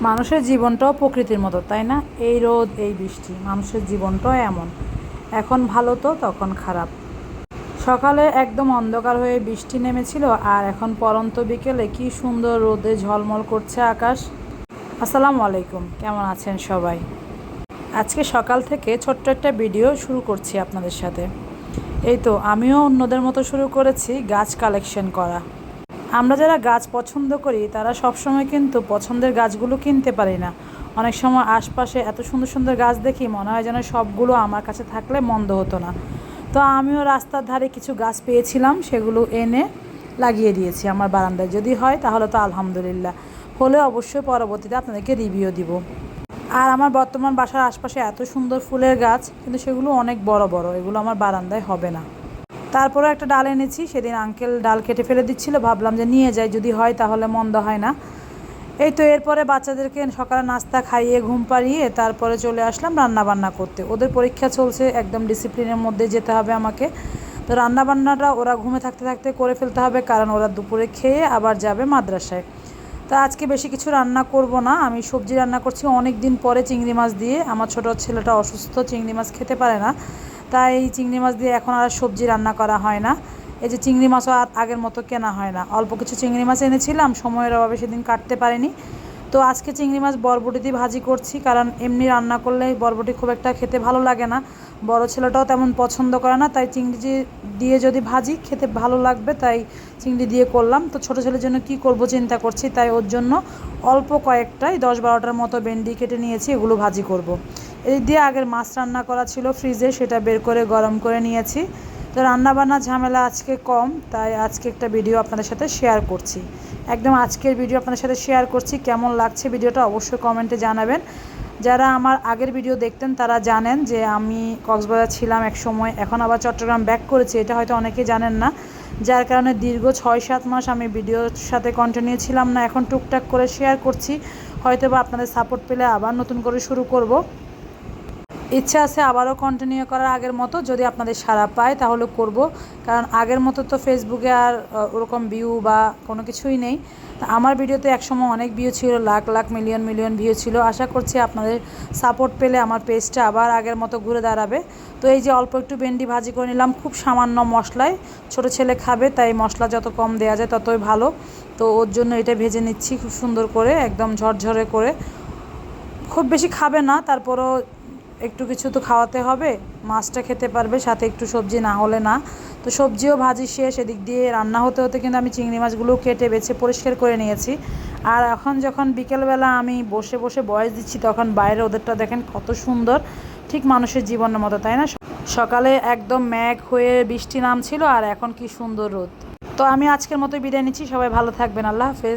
মানুষের জীবনটাও প্রকৃতির মতো, তাই না? এই রোদ, এই বৃষ্টি, মানুষের জীবনটাও এমন। এখন ভালো তো তখন খারাপ। সকালে একদম অন্ধকার হয়ে বৃষ্টি নেমেছিল, আর এখন পরন্ত বিকেলে কি সুন্দর রোদে ঝলমল করছে আকাশ। আসসালামু আলাইকুম, কেমন আছেন সবাই? আজকে সকাল থেকে ছোট্ট একটা ভিডিও শুরু করছি আপনাদের সাথে। এই তো আমিও অন্যদের মতো শুরু করেছি গাছ কালেকশন করা। আমরা যারা গাছ পছন্দ করি তারা সবসময় কিন্তু পছন্দের গাছগুলো কিনতে পারি না। অনেক সময় আশপাশে এত সুন্দর সুন্দর গাছ দেখি, মনে হয় যেন সবগুলো আমার কাছে থাকলে মন্দ হতো না। তো আমিও রাস্তার ধারে কিছু গাছ পেয়েছিলাম, সেগুলো এনে লাগিয়ে দিয়েছি আমার বারান্দায়। যদি হয় তাহলে তো আলহামদুলিল্লাহ, হলে অবশ্যই পরবর্তীতে আপনাদেরকে রিভিউ দিব। আর আমার বর্তমান বাসার আশপাশে এত সুন্দর ফুলের গাছ, কিন্তু সেগুলো অনেক বড় বড়, এগুলো আমার বারান্দায় হবে না। তারপরে একটা ডাল এনেছি, সেদিন আঙ্কেল ডাল কেটে ফেলে দিচ্ছিল, ভাবলাম যে নিয়ে যাই, যদি হয় তাহলে মন্দ হয় না। এই তো এরপরে বাচ্চাদেরকে সকালে নাস্তা খাইয়ে ঘুম পাড়িয়ে তারপরে চলে আসলাম রান্না বান্না করতে। ওদের পরীক্ষা চলছে, একদম ডিসিপ্লিনের মধ্যে যেতে হবে আমাকে। তো রান্না বান্নাটা ওরা ঘুমে থাকতে থাকতে করে ফেলতে হবে, কারণ ওরা দুপুরে খেয়ে আবার যাবে মাদ্রাসায়। তো আজকে বেশি কিছু রান্না করব না, আমি সবজি রান্না করছি অনেক দিন পরে চিংড়ি মাছ দিয়ে। আমার ছোটো ছেলেটা অসুস্থ, চিংড়ি মাছ খেতে পারে না, তাই চিংড়ি মাছ দিয়ে এখন আর সবজি রান্না করা হয় না। এই যে চিংড়ি মাছও আর আগের মতো কেনা হয় না, অল্প কিছু চিংড়ি মাছ এনেছিলাম, সময়ের অভাবে সেদিন কাটতে পারিনি। তো আজকে চিংড়ি মাছ বরবটি দিয়ে ভাজি করছি, কারণ এমনি রান্না করলে বরবটি খুব একটা খেতে ভালো লাগে না, বড় ছেলেটাও তেমন পছন্দ করে না, তাই চিংড়ি দিয়ে যদি ভাজি খেতে ভালো লাগবে, তাই চিংড়ি দিয়ে করলাম। তো ছোটো ছেলের জন্য কি করব চিন্তা করছি, তাই ওর জন্য অল্প কয়েকটাই 10-12টার মতো ভেন্ডি কেটে নিয়েছি, এগুলো ভাজি করব। এই দিয়ে আগের মাছ রান্না করা ছিল ফ্রিজে, সেটা বের করে গরম করে নিয়েছি। তো রান্নাবান্না ঝামেলা আজকে কম, তাই আজকে একটা ভিডিও আপনাদের সাথে শেয়ার করছি। একদম আজকের ভিডিও আপনাদের সাথে শেয়ার করছি। কেমন লাগছে ভিডিওটা অবশ্যই কমেন্টে জানাবেন। যারা আমার আগের ভিডিও দেখতেন তারা জানেন যে আমি কক্সবাজার ছিলাম এক সময়, এখন আবার চট্টগ্রাম ব্যাক করেছি, এটা হয়তো অনেকেই জানেন না। যার কারণে দীর্ঘ 6-7 মাস আমি ভিডিওর সাথে কন্টিনিউ ছিলাম না, এখন টুকটাক করে শেয়ার করছি। হয়তো বা আপনাদের সাপোর্ট পেলে আবার নতুন করে শুরু করব। ইচ্ছা আছে আবারও কন্টিনিউ করার আগের মতো, যদি আপনাদের সাড়া পায় তাহলে করব। কারণ আগের মতো তো ফেসবুকে আর ওরকম ভিউ বা কোনো কিছুই নেই। আমার ভিডিওতে একসময় অনেক ভিউ ছিল, lakh lakh million million view ছিল। আশা করছি আপনাদের সাপোর্ট পেলে আমার পেজটা আবার আগের মতো ঘুরে দাঁড়াবে। তো এই যে অল্প একটু ভেন্ডি ভাজি করে নিলাম, খুব সামান্য মশলায়। ছোটো ছেলে খাবে, তাই মশলা যত কম দেওয়া যায় ততই ভালো। তো ওর জন্য এটা ভেজে নিচ্ছি খুব সুন্দর করে, একদম ঝরঝরে করে। খুব বেশি খাবে না, তারপরও একটু কিছু তো খাওয়াতে হবে, মাছটা খেতে পারবে, সাথে একটু সবজি না হলে না। তো সবজিও ভাজি শেষ, এদিক দিয়ে রান্না হতে হতে কিন্তু আমি চিংড়ি মাছগুলো কেটে বেছে পরিষ্কার করে নিয়েছি। আর এখন যখন বিকেলবেলা আমি বসে বসে ভয়েস দিচ্ছি, তখন বাইরে ওদেরটা দেখেন কত সুন্দর, ঠিক মানুষের জীবনের মতো, তাই না? সকালে একদম মেঘ হয়ে বৃষ্টি নামছিল, আর এখন কি সুন্দর রোদ। তো আমি আজকের মতো বিদায় নিচ্ছি, সবাই ভালো থাকবেন, আল্লাহ হাফেজ।